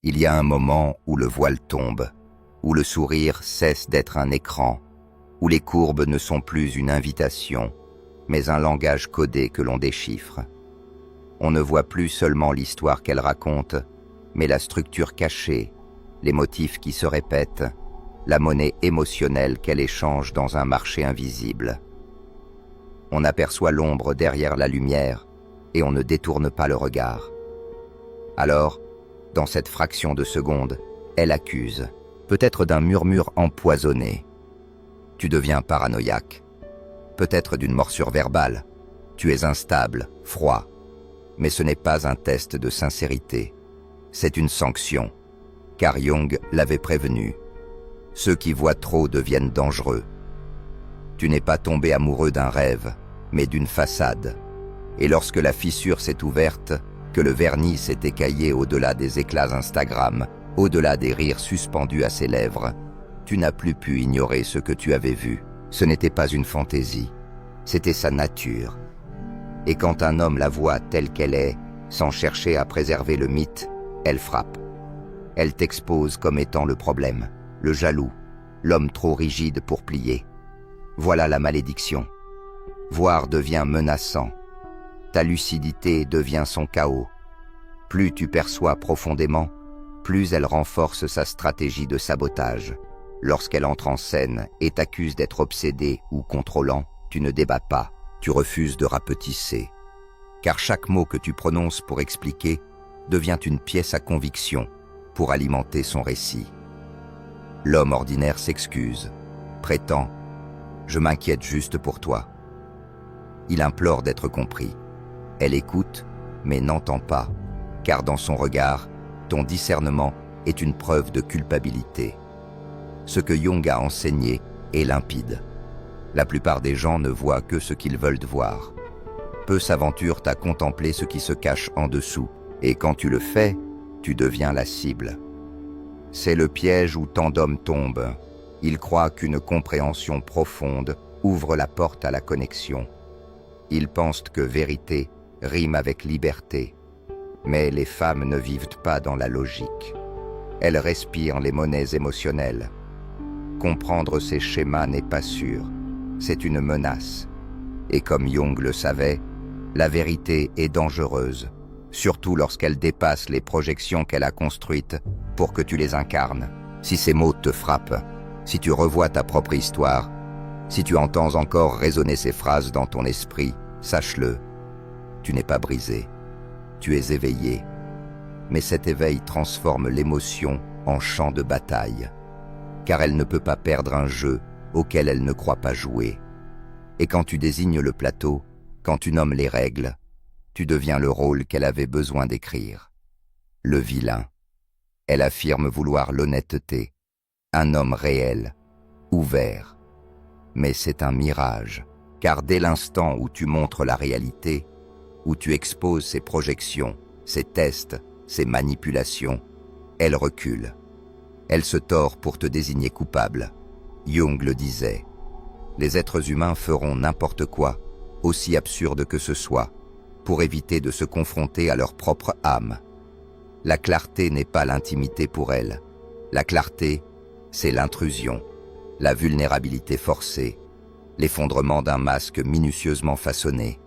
Il y a un moment où le voile tombe, où le sourire cesse d'être un écran, où les courbes ne sont plus une invitation, mais un langage codé que l'on déchiffre. On ne voit plus seulement l'histoire qu'elle raconte, mais la structure cachée, les motifs qui se répètent, la monnaie émotionnelle qu'elle échange dans un marché invisible. On aperçoit l'ombre derrière la lumière et on ne détourne pas le regard. Alors, dans cette fraction de seconde, elle accuse, peut-être d'un murmure empoisonné. Tu deviens paranoïaque, peut-être d'une morsure verbale. Tu es instable, froid. Mais ce n'est pas un test de sincérité. C'est une sanction, car Jung l'avait prévenu. Ceux qui voient trop deviennent dangereux. Tu n'es pas tombé amoureux d'un rêve, mais d'une façade. Et lorsque la fissure s'est ouverte, que le vernis s'est écaillé au-delà des éclats Instagram, au-delà des rires suspendus à ses lèvres, tu n'as plus pu ignorer ce que tu avais vu. Ce n'était pas une fantaisie, c'était sa nature. Et quand un homme la voit telle qu'elle est, sans chercher à préserver le mythe, elle frappe. Elle t'expose comme étant le problème, le jaloux, l'homme trop rigide pour plier. Voilà la malédiction. Voir devient menaçant. Ta lucidité devient son chaos. Plus tu perçois profondément, plus elle renforce sa stratégie de sabotage. Lorsqu'elle entre en scène et t'accuse d'être obsédé ou contrôlant, tu ne débats pas, tu refuses de rapetisser. Car chaque mot que tu prononces pour expliquer devient une pièce à conviction pour alimenter son récit. L'homme ordinaire s'excuse, prétend « Je m'inquiète juste pour toi ». Il implore d'être compris. Elle écoute, mais n'entend pas, car dans son regard, ton discernement est une preuve de culpabilité. Ce que Jung a enseigné est limpide. La plupart des gens ne voient que ce qu'ils veulent voir. Peu s'aventurent à contempler ce qui se cache en dessous, et quand tu le fais, tu deviens la cible. C'est le piège où tant d'hommes tombent. Ils croient qu'une compréhension profonde ouvre la porte à la connexion. Ils pensent que vérité rime avec liberté. Mais les femmes ne vivent pas dans la logique. Elles respirent les monnaies émotionnelles. Comprendre ces schémas n'est pas sûr. C'est une menace. Et comme Jung le savait, la vérité est dangereuse, surtout lorsqu'elle dépasse les projections qu'elle a construites pour que tu les incarnes. Si ces mots te frappent, si tu revois ta propre histoire, si tu entends encore résonner ces phrases dans ton esprit, sache-le, tu n'es pas brisé, tu es éveillé. Mais cet éveil transforme l'émotion en champ de bataille, car elle ne peut pas perdre un jeu auquel elle ne croit pas jouer. Et quand tu désignes le plateau, quand tu nommes les règles, tu deviens le rôle qu'elle avait besoin d'écrire. Le vilain. Elle affirme vouloir l'honnêteté, un homme réel, ouvert. Mais c'est un mirage, car dès l'instant où tu montres la réalité, où tu exposes ses projections, ses tests, ses manipulations, elle recule. Elle se tord pour te désigner coupable. Jung le disait. Les êtres humains feront n'importe quoi, aussi absurde que ce soit, pour éviter de se confronter à leur propre âme. La clarté n'est pas l'intimité pour elle. La clarté, c'est l'intrusion, la vulnérabilité forcée, l'effondrement d'un masque minutieusement façonné.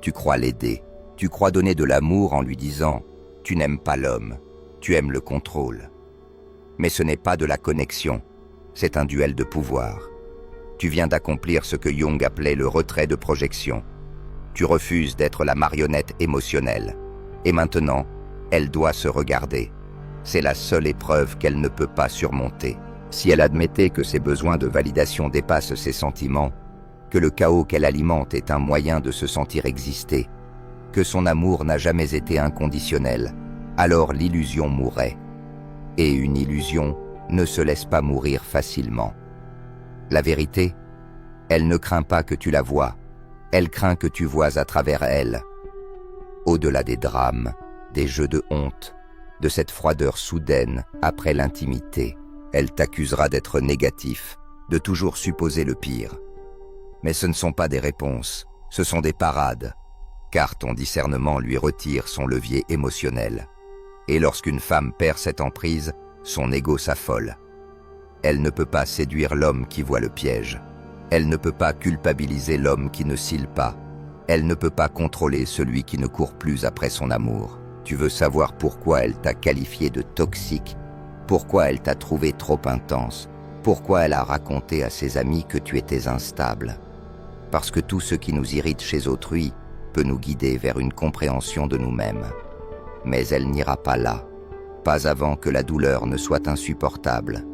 Tu crois l'aider, tu crois donner de l'amour en lui disant « Tu n'aimes pas l'homme, tu aimes le contrôle ». Mais ce n'est pas de la connexion, c'est un duel de pouvoir. Tu viens d'accomplir ce que Jung appelait le retrait de projection. Tu refuses d'être la marionnette émotionnelle. Et maintenant, elle doit se regarder. C'est la seule épreuve qu'elle ne peut pas surmonter. Si elle admettait que ses besoins de validation dépassent ses sentiments, que le chaos qu'elle alimente est un moyen de se sentir exister, que son amour n'a jamais été inconditionnel, alors l'illusion mourrait. Et une illusion ne se laisse pas mourir facilement. La vérité, elle ne craint pas que tu la vois, elle craint que tu vois à travers elle. Au-delà des drames, des jeux de honte, de cette froideur soudaine après l'intimité, elle t'accusera d'être négatif, de toujours supposer le pire. Mais ce ne sont pas des réponses, ce sont des parades, car ton discernement lui retire son levier émotionnel. Et lorsqu'une femme perd cette emprise, son ego s'affole. Elle ne peut pas séduire l'homme qui voit le piège. Elle ne peut pas culpabiliser l'homme qui ne scille pas. Elle ne peut pas contrôler celui qui ne court plus après son amour. Tu veux savoir pourquoi elle t'a qualifié de toxique, pourquoi elle t'a trouvé trop intense, pourquoi elle a raconté à ses amis que tu étais instable. Parce que tout ce qui nous irrite chez autrui peut nous guider vers une compréhension de nous-mêmes. Mais elle n'ira pas là, pas avant que la douleur ne soit insupportable,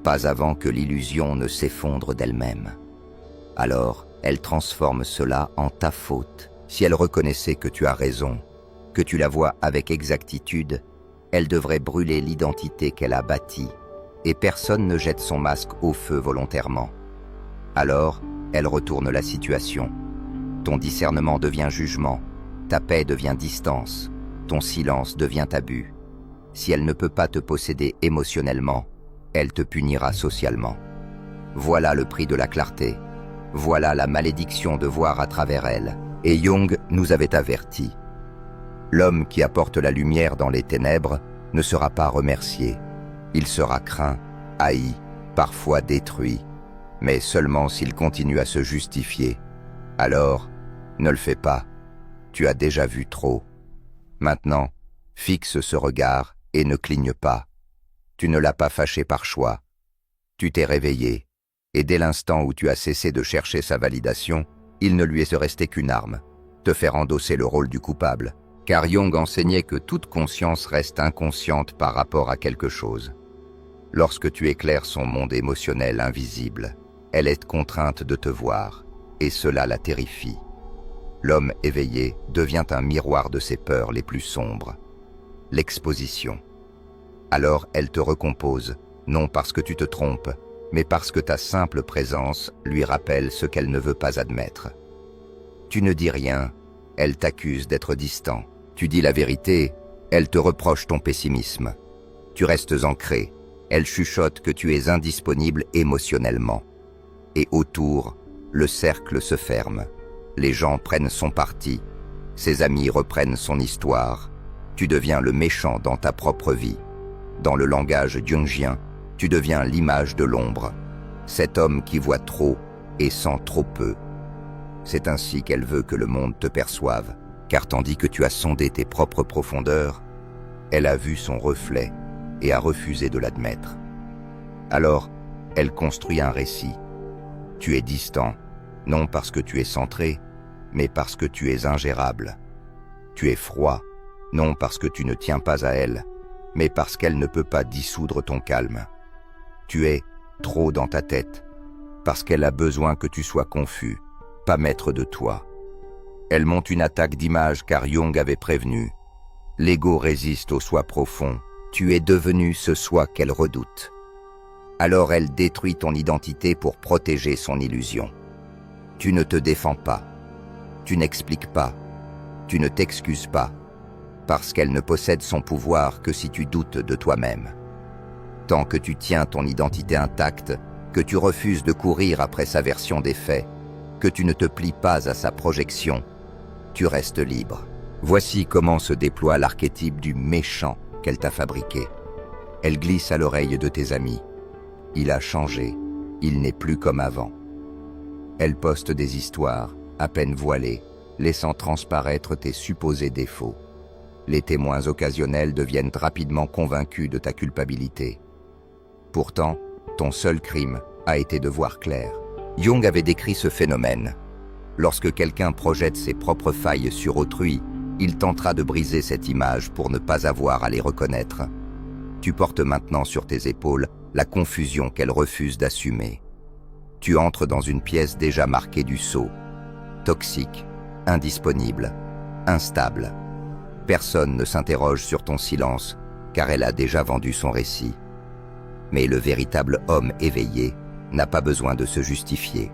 pas avant que l'illusion ne s'effondre d'elle-même. Alors, elle transforme cela en ta faute. Si elle reconnaissait que tu as raison, que tu la vois avec exactitude, elle devrait brûler l'identité qu'elle a bâtie, et personne ne jette son masque au feu volontairement. Alors, elle retourne la situation. Ton discernement devient jugement, ta paix devient distance, ton silence devient abus. Si elle ne peut pas te posséder émotionnellement, elle te punira socialement. Voilà le prix de la clarté. Voilà la malédiction de voir à travers elle. Et Jung nous avait avertis. L'homme qui apporte la lumière dans les ténèbres ne sera pas remercié. Il sera craint, haï, parfois détruit. Mais seulement s'il continue à se justifier. Alors, ne le fais pas. Tu as déjà vu trop. Maintenant, fixe ce regard et ne cligne pas. Tu ne l'as pas fâché par choix. Tu t'es réveillé. Et dès l'instant où tu as cessé de chercher sa validation, il ne lui est resté qu'une arme, te faire endosser le rôle du coupable. Car Jung enseignait que toute conscience reste inconsciente par rapport à quelque chose. Lorsque tu éclaires son monde émotionnel invisible, elle est contrainte de te voir, et cela la terrifie. L'homme éveillé devient un miroir de ses peurs les plus sombres. L'exposition. Alors elle te recompose, non parce que tu te trompes, mais parce que ta simple présence lui rappelle ce qu'elle ne veut pas admettre. Tu ne dis rien, elle t'accuse d'être distant. Tu dis la vérité, elle te reproche ton pessimisme. Tu restes ancré, elle chuchote que tu es indisponible émotionnellement. Et autour, le cercle se ferme. Les gens prennent son parti, ses amis reprennent son histoire. Tu deviens le méchant dans ta propre vie. Dans le langage jungien, tu deviens l'image de l'ombre, cet homme qui voit trop et sent trop peu. C'est ainsi qu'elle veut que le monde te perçoive, car tandis que tu as sondé tes propres profondeurs, elle a vu son reflet et a refusé de l'admettre. Alors, elle construit un récit. Tu es distant, non parce que tu es centré, mais parce que tu es ingérable. Tu es froid, non parce que tu ne tiens pas à elle, mais parce qu'elle ne peut pas dissoudre ton calme. Tu es trop dans ta tête, parce qu'elle a besoin que tu sois confus, pas maître de toi. Elle monte une attaque d'image car Jung avait prévenu. L'ego résiste au soi profond, tu es devenu ce soi qu'elle redoute. Alors elle détruit ton identité pour protéger son illusion. Tu ne te défends pas, tu n'expliques pas, tu ne t'excuses pas, parce qu'elle ne possède son pouvoir que si tu doutes de toi-même. Tant que tu tiens ton identité intacte, que tu refuses de courir après sa version des faits, que tu ne te plies pas à sa projection, tu restes libre. Voici comment se déploie l'archétype du méchant qu'elle t'a fabriqué. Elle glisse à l'oreille de tes amis. Il a changé, il n'est plus comme avant. Elle poste des histoires, à peine voilées, laissant transparaître tes supposés défauts. Les témoins occasionnels deviennent rapidement convaincus de ta culpabilité. Pourtant, ton seul crime a été de voir clair. Jung avait décrit ce phénomène. Lorsque quelqu'un projette ses propres failles sur autrui, il tentera de briser cette image pour ne pas avoir à les reconnaître. Tu portes maintenant sur tes épaules la confusion qu'elle refuse d'assumer. Tu entres dans une pièce déjà marquée du sceau. Toxique, indisponible, instable. Personne ne s'interroge sur ton silence, car elle a déjà vendu son récit. Mais le véritable homme éveillé n'a pas besoin de se justifier.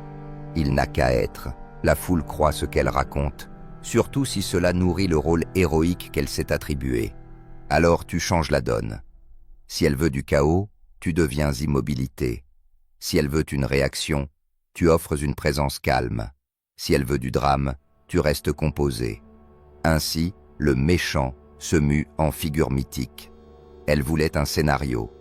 Il n'a qu'à être. La foule croit ce qu'elle raconte, surtout si cela nourrit le rôle héroïque qu'elle s'est attribué. Alors tu changes la donne. Si elle veut du chaos, tu deviens immobilité. Si elle veut une réaction, tu offres une présence calme. Si elle veut du drame, tu restes composé. Ainsi, le méchant se mue en figure mythique. Elle voulait un scénario.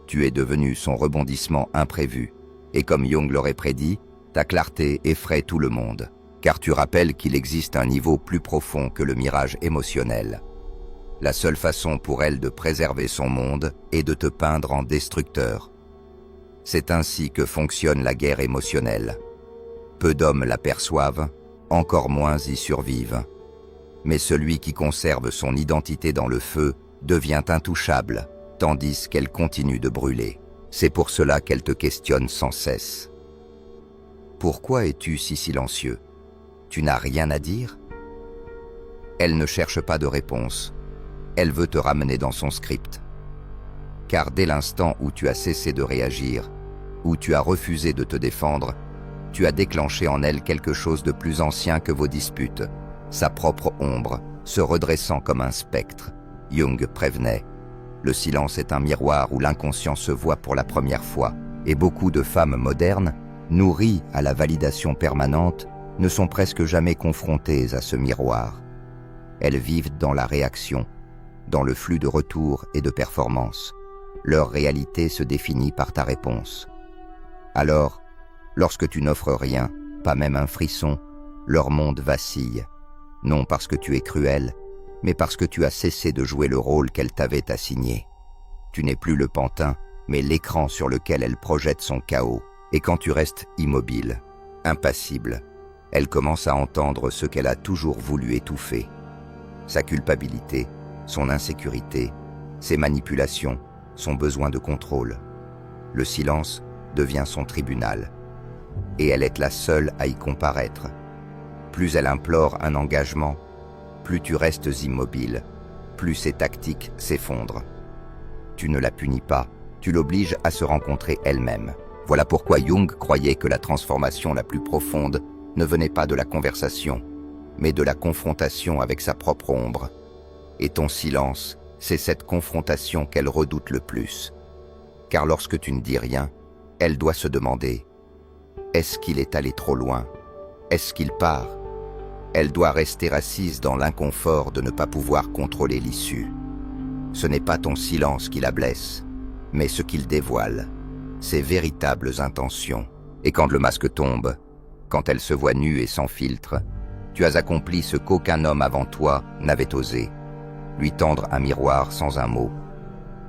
Tu es devenu son rebondissement imprévu. Et comme Jung l'aurait prédit, ta clarté effraie tout le monde, car tu rappelles qu'il existe un niveau plus profond que le mirage émotionnel. La seule façon pour elle de préserver son monde est de te peindre en destructeur. C'est ainsi que fonctionne la guerre émotionnelle. Peu d'hommes l'aperçoivent, encore moins y survivent. Mais celui qui conserve son identité dans le feu devient intouchable, tandis qu'elle continue de brûler. C'est pour cela qu'elle te questionne sans cesse. Pourquoi es-tu si silencieux? Tu n'as rien à dire? Elle ne cherche pas de réponse. Elle veut te ramener dans son script. Car dès l'instant où tu as cessé de réagir, où tu as refusé de te défendre, tu as déclenché en elle quelque chose de plus ancien que vos disputes, sa propre ombre, se redressant comme un spectre. Jung prévenait. Le silence est un miroir où l'inconscient se voit pour la première fois, et beaucoup de femmes modernes, nourries à la validation permanente, ne sont presque jamais confrontées à ce miroir. Elles vivent dans la réaction, dans le flux de retour et de performance. Leur réalité se définit par ta réponse. Alors, lorsque tu n'offres rien, pas même un frisson, leur monde vacille. Non parce que tu es cruel, mais parce que tu as cessé de jouer le rôle qu'elle t'avait assigné. Tu n'es plus le pantin, mais l'écran sur lequel elle projette son chaos. Et quand tu restes immobile, impassible, elle commence à entendre ce qu'elle a toujours voulu étouffer. Sa culpabilité, son insécurité, ses manipulations, son besoin de contrôle. Le silence devient son tribunal. Et elle est la seule à y comparaître. Plus elle implore un engagement, plus tu restes immobile, plus ses tactiques s'effondrent. Tu ne la punis pas, tu l'obliges à se rencontrer elle-même. Voilà pourquoi Jung croyait que la transformation la plus profonde ne venait pas de la conversation, mais de la confrontation avec sa propre ombre. Et ton silence, c'est cette confrontation qu'elle redoute le plus. Car lorsque tu ne dis rien, elle doit se demander « Est-ce qu'il est allé trop loin? Est-ce qu'il part ?» Elle doit rester assise dans l'inconfort de ne pas pouvoir contrôler l'issue. Ce n'est pas ton silence qui la blesse, mais ce qu'il dévoile, ses véritables intentions. Et quand le masque tombe, quand elle se voit nue et sans filtre, tu as accompli ce qu'aucun homme avant toi n'avait osé, lui tendre un miroir sans un mot.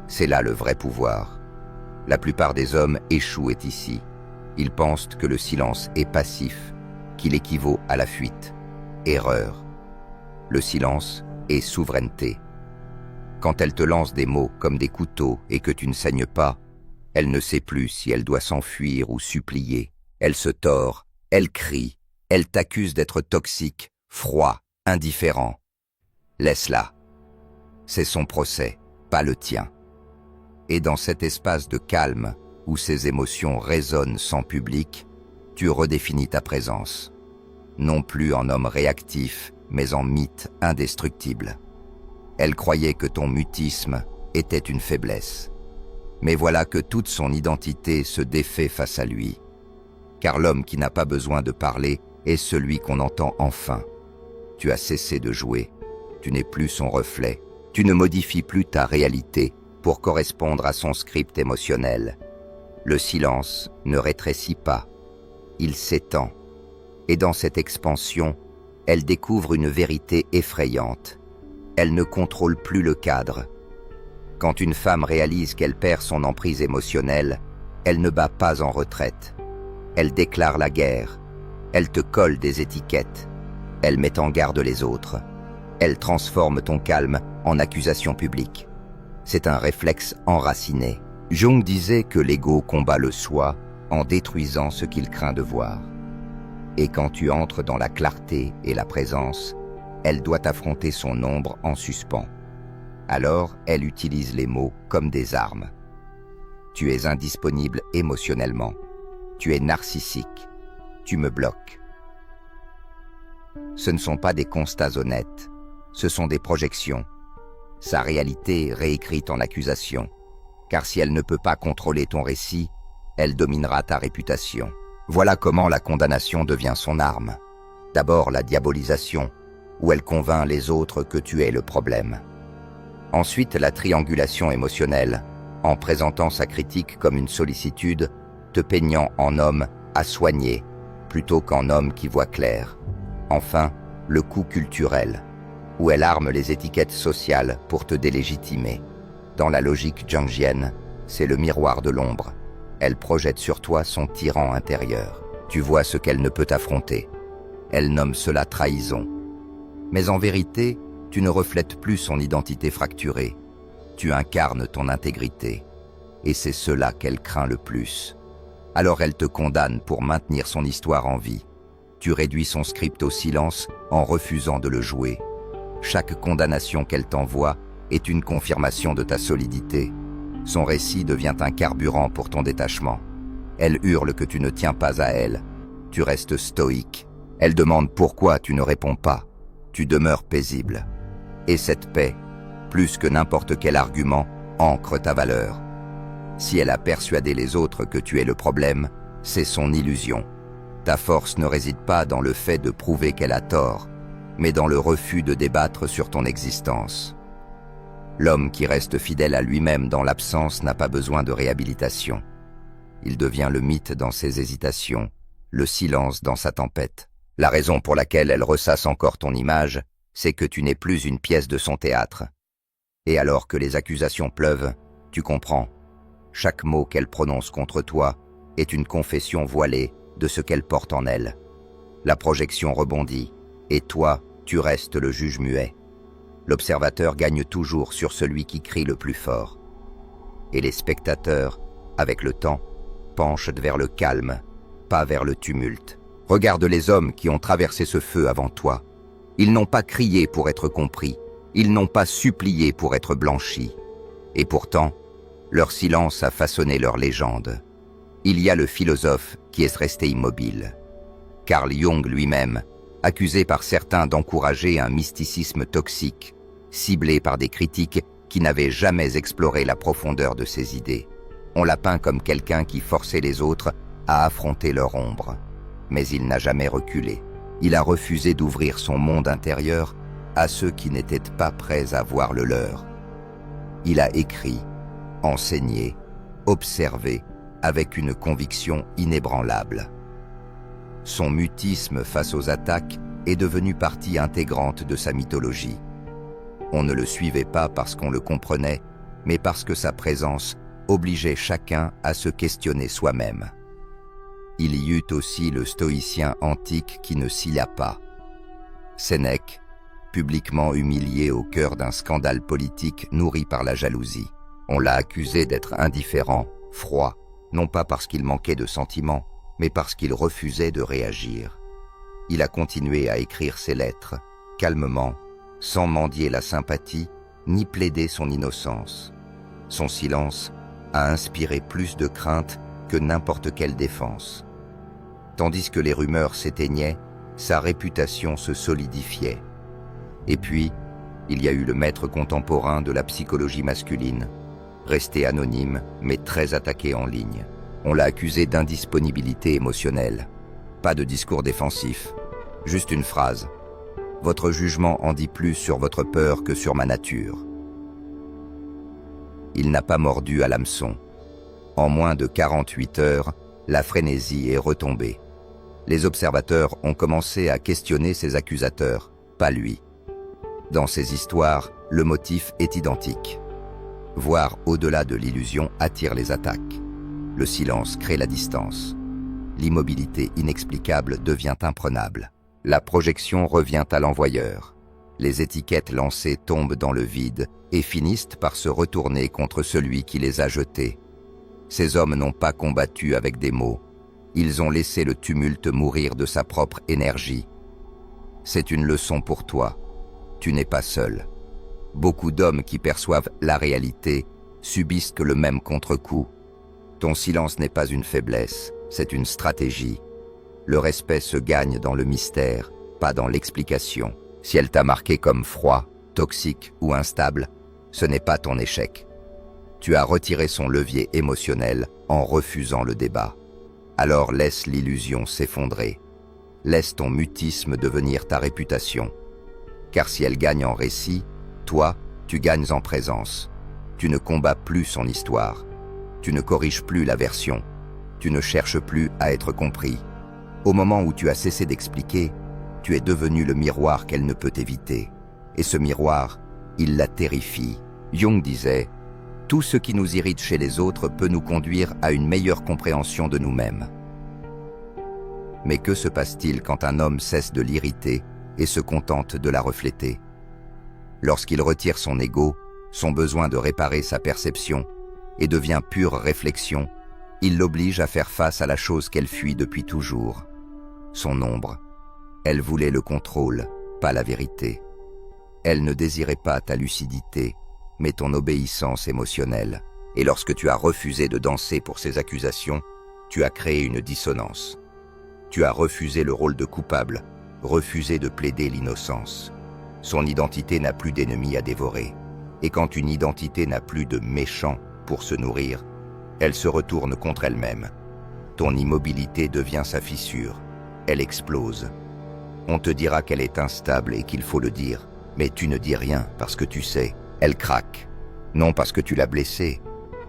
C'est là le vrai pouvoir. La plupart des hommes échouent ici. Ils pensent que le silence est passif, qu'il équivaut à la fuite. Erreur. Le silence est souveraineté. Quand elle te lance des mots comme des couteaux et que tu ne saignes pas, elle ne sait plus si elle doit s'enfuir ou supplier. Elle se tord, elle crie, elle t'accuse d'être toxique, froid, indifférent. Laisse-la. C'est son procès, pas le tien. Et dans cet espace de calme, où ses émotions résonnent sans public, tu redéfinis ta présence. Non plus en homme réactif, mais en mythe indestructible. Elle croyait que ton mutisme était une faiblesse. Mais voilà que toute son identité se défait face à lui. Car l'homme qui n'a pas besoin de parler est celui qu'on entend enfin. Tu as cessé de jouer, tu n'es plus son reflet, tu ne modifies plus ta réalité pour correspondre à son script émotionnel. Le silence ne rétrécit pas, il s'étend. Et dans cette expansion, elle découvre une vérité effrayante. Elle ne contrôle plus le cadre. Quand une femme réalise qu'elle perd son emprise émotionnelle, elle ne bat pas en retraite. Elle déclare la guerre. Elle te colle des étiquettes. Elle met en garde les autres. Elle transforme ton calme en accusation publique. C'est un réflexe enraciné. Jung disait que l'ego combat le soi en détruisant ce qu'il craint de voir. Et quand tu entres dans la clarté et la présence, elle doit affronter son ombre en suspens. Alors, elle utilise les mots comme des armes. Tu es indisponible émotionnellement. Tu es narcissique. Tu me bloques. Ce ne sont pas des constats honnêtes. Ce sont des projections. Sa réalité réécrite en accusation. Car si elle ne peut pas contrôler ton récit, elle dominera ta réputation. Voilà comment la condamnation devient son arme. D'abord la diabolisation, où elle convainc les autres que tu es le problème. Ensuite, la triangulation émotionnelle, en présentant sa critique comme une sollicitude, te peignant en homme à soigner, plutôt qu'en homme qui voit clair. Enfin, le coup culturel, où elle arme les étiquettes sociales pour te délégitimer. Dans la logique jungienne, c'est le miroir de l'ombre. Elle projette sur toi son tyran intérieur. Tu vois ce qu'elle ne peut affronter. Elle nomme cela trahison. Mais en vérité, tu ne reflètes plus son identité fracturée. Tu incarnes ton intégrité. Et c'est cela qu'elle craint le plus. Alors elle te condamne pour maintenir son histoire en vie. Tu réduis son script au silence en refusant de le jouer. Chaque condamnation qu'elle t'envoie est une confirmation de ta solidité. Son récit devient un carburant pour ton détachement. Elle hurle que tu ne tiens pas à elle. Tu restes stoïque. Elle demande pourquoi tu ne réponds pas. Tu demeures paisible. Et cette paix, plus que n'importe quel argument, ancre ta valeur. Si elle a persuadé les autres que tu es le problème, c'est son illusion. Ta force ne réside pas dans le fait de prouver qu'elle a tort, mais dans le refus de débattre sur ton existence. L'homme qui reste fidèle à lui-même dans l'absence n'a pas besoin de réhabilitation. Il devient le mythe dans ses hésitations, le silence dans sa tempête. La raison pour laquelle elle ressasse encore ton image, c'est que tu n'es plus une pièce de son théâtre. Et alors que les accusations pleuvent, tu comprends. Chaque mot qu'elle prononce contre toi est une confession voilée de ce qu'elle porte en elle. La projection rebondit, et toi, tu restes le juge muet. L'observateur gagne toujours sur celui qui crie le plus fort. Et les spectateurs, avec le temps, penchent vers le calme, pas vers le tumulte. Regarde les hommes qui ont traversé ce feu avant toi. Ils n'ont pas crié pour être compris, ils n'ont pas supplié pour être blanchis. Et pourtant, leur silence a façonné leur légende. Il y a le philosophe qui est resté immobile. Carl Jung lui-même, accusé par certains d'encourager un mysticisme toxique, ciblé par des critiques qui n'avaient jamais exploré la profondeur de ses idées. On l'a peint comme quelqu'un qui forçait les autres à affronter leur ombre. Mais il n'a jamais reculé. Il a refusé d'ouvrir son monde intérieur à ceux qui n'étaient pas prêts à voir le leur. Il a écrit, enseigné, observé, avec une conviction inébranlable. Son mutisme face aux attaques est devenu partie intégrante de sa mythologie. On ne le suivait pas parce qu'on le comprenait, mais parce que sa présence obligeait chacun à se questionner soi-même. Il y eut aussi le stoïcien antique qui ne cilla pas. Sénèque, publiquement humilié au cœur d'un scandale politique nourri par la jalousie. On l'a accusé d'être indifférent, froid, non pas parce qu'il manquait de sentiments, mais parce qu'il refusait de réagir. Il a continué à écrire ses lettres, calmement, sans mendier la sympathie, ni plaider son innocence. Son silence a inspiré plus de crainte que n'importe quelle défense. Tandis que les rumeurs s'éteignaient, sa réputation se solidifiait. Et puis, il y a eu le maître contemporain de la psychologie masculine, resté anonyme mais très attaqué en ligne. On l'a accusé d'indisponibilité émotionnelle. Pas de discours défensif, juste une phrase. Votre jugement en dit plus sur votre peur que sur ma nature. Il n'a pas mordu à l'hameçon. En moins de 48 heures, la frénésie est retombée. Les observateurs ont commencé à questionner ses accusateurs, pas lui. Dans ces histoires, le motif est identique. Voir au-delà de l'illusion attire les attaques. Le silence crée la distance. L'immobilité inexplicable devient imprenable. La projection revient à l'envoyeur. Les étiquettes lancées tombent dans le vide et finissent par se retourner contre celui qui les a jetées. Ces hommes n'ont pas combattu avec des mots. Ils ont laissé le tumulte mourir de sa propre énergie. C'est une leçon pour toi. Tu n'es pas seul. Beaucoup d'hommes qui perçoivent la réalité subissent que le même contre-coup. Ton silence n'est pas une faiblesse, c'est une stratégie. Le respect se gagne dans le mystère, pas dans l'explication. Si elle t'a marqué comme froid, toxique ou instable, ce n'est pas ton échec. Tu as retiré son levier émotionnel en refusant le débat. Alors laisse l'illusion s'effondrer. Laisse ton mutisme devenir ta réputation. Car si elle gagne en récit, toi, Tu gagnes en présence. Tu ne combats plus son histoire. Tu ne corriges plus la version. Tu ne cherches plus à être compris. Au moment où tu as cessé d'expliquer, tu es devenu le miroir qu'elle ne peut éviter. Et ce miroir, il la terrifie. Jung disait « Tout ce qui nous irrite chez les autres peut nous conduire à une meilleure compréhension de nous-mêmes. » Mais que se passe-t-il quand un homme cesse de l'irriter et se contente de la refléter? Lorsqu'il retire son ego, son besoin de réparer sa perception, et devient pure réflexion, il l'oblige à faire face à la chose qu'elle fuit depuis toujours. Son ombre. Elle voulait le contrôle, pas la vérité. Elle ne désirait pas ta lucidité, mais ton obéissance émotionnelle. Et lorsque tu as refusé de danser pour ces accusations, tu as créé une dissonance. Tu as refusé le rôle de coupable, refusé de plaider l'innocence. Son identité n'a plus d'ennemis à dévorer. Et quand une identité n'a plus de méchants pour se nourrir, elle se retourne contre elle-même. Ton immobilité devient sa fissure. Elle explose. On te dira qu'elle est instable et qu'il faut le dire, mais tu ne dis rien parce que tu sais, elle craque. Non parce que tu l'as blessée,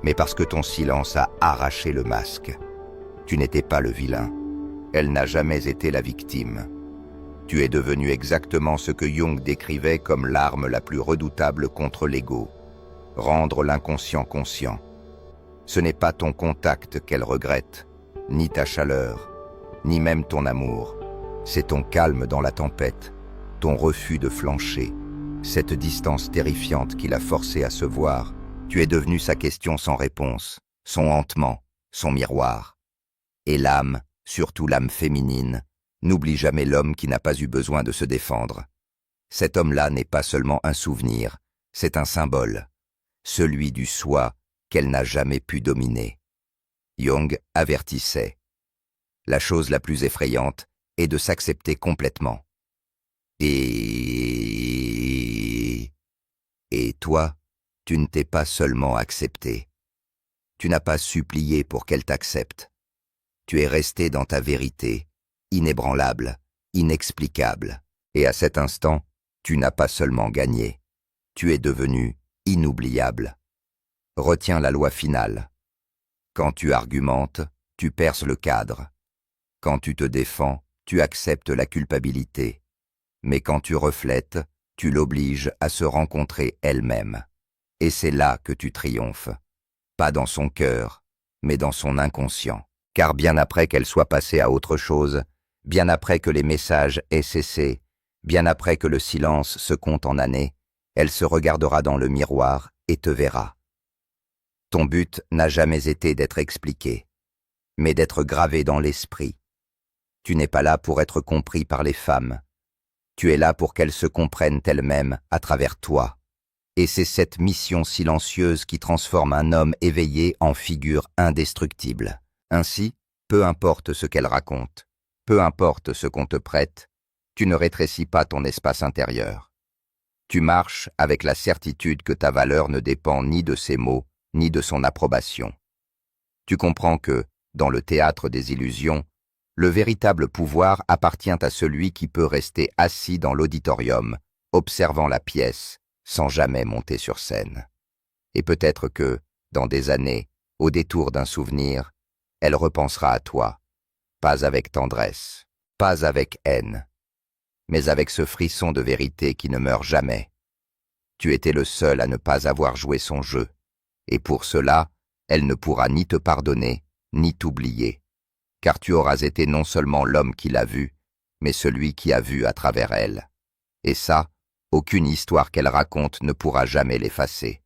mais parce que ton silence a arraché le masque. Tu n'étais pas le vilain. Elle n'a jamais été la victime. Tu es devenu exactement ce que Jung décrivait comme l'arme la plus redoutable contre l'ego. Rendre l'inconscient conscient. Ce n'est pas ton contact qu'elle regrette, ni ta chaleur, ni même ton amour. C'est ton calme dans la tempête, ton refus de flancher, cette distance terrifiante qui l'a forcé à se voir. Tu es devenu sa question sans réponse, son hantement, son miroir. Et l'âme, surtout l'âme féminine, n'oublie jamais l'homme qui n'a pas eu besoin de se défendre. Cet homme-là n'est pas seulement un souvenir, c'est un symbole, celui du soi qu'elle n'a jamais pu dominer. Jung avertissait. La chose la plus effrayante est de s'accepter complètement. Et toi, tu ne t'es pas seulement accepté. Tu n'as pas supplié pour qu'elle t'accepte. Tu es resté dans ta vérité, inébranlable, inexplicable. Et à cet instant, tu n'as pas seulement gagné. Tu es devenu inoubliable. Retiens la loi finale. Quand tu argumentes, tu perces le cadre. Quand tu te défends, tu acceptes la culpabilité. Mais quand tu reflètes, tu l'obliges à se rencontrer elle-même. Et c'est là que tu triomphes. Pas dans son cœur, mais dans son inconscient. Car bien après qu'elle soit passée à autre chose, bien après que les messages aient cessé, bien après que le silence se compte en années, elle se regardera dans le miroir et te verra. Ton but n'a jamais été d'être expliqué, mais d'être gravé dans l'esprit. Tu n'es pas là pour être compris par les femmes. Tu es là pour qu'elles se comprennent elles-mêmes à travers toi. Et c'est cette mission silencieuse qui transforme un homme éveillé en figure indestructible. Ainsi, peu importe ce qu'elle raconte, peu importe ce qu'on te prête, tu ne rétrécis pas ton espace intérieur. Tu marches avec la certitude que ta valeur ne dépend ni de ses mots, ni de son approbation. Tu comprends que, dans le théâtre des illusions, le véritable pouvoir appartient à celui qui peut rester assis dans l'auditorium, observant la pièce, sans jamais monter sur scène. Et peut-être que, dans des années, au détour d'un souvenir, elle repensera à toi, pas avec tendresse, pas avec haine, mais avec ce frisson de vérité qui ne meurt jamais. Tu étais le seul à ne pas avoir joué son jeu, et pour cela, elle ne pourra ni te pardonner, ni t'oublier, car tu auras été non seulement l'homme qui l'a vu, mais celui qui a vu à travers elle. Et ça, aucune histoire qu'elle raconte ne pourra jamais l'effacer.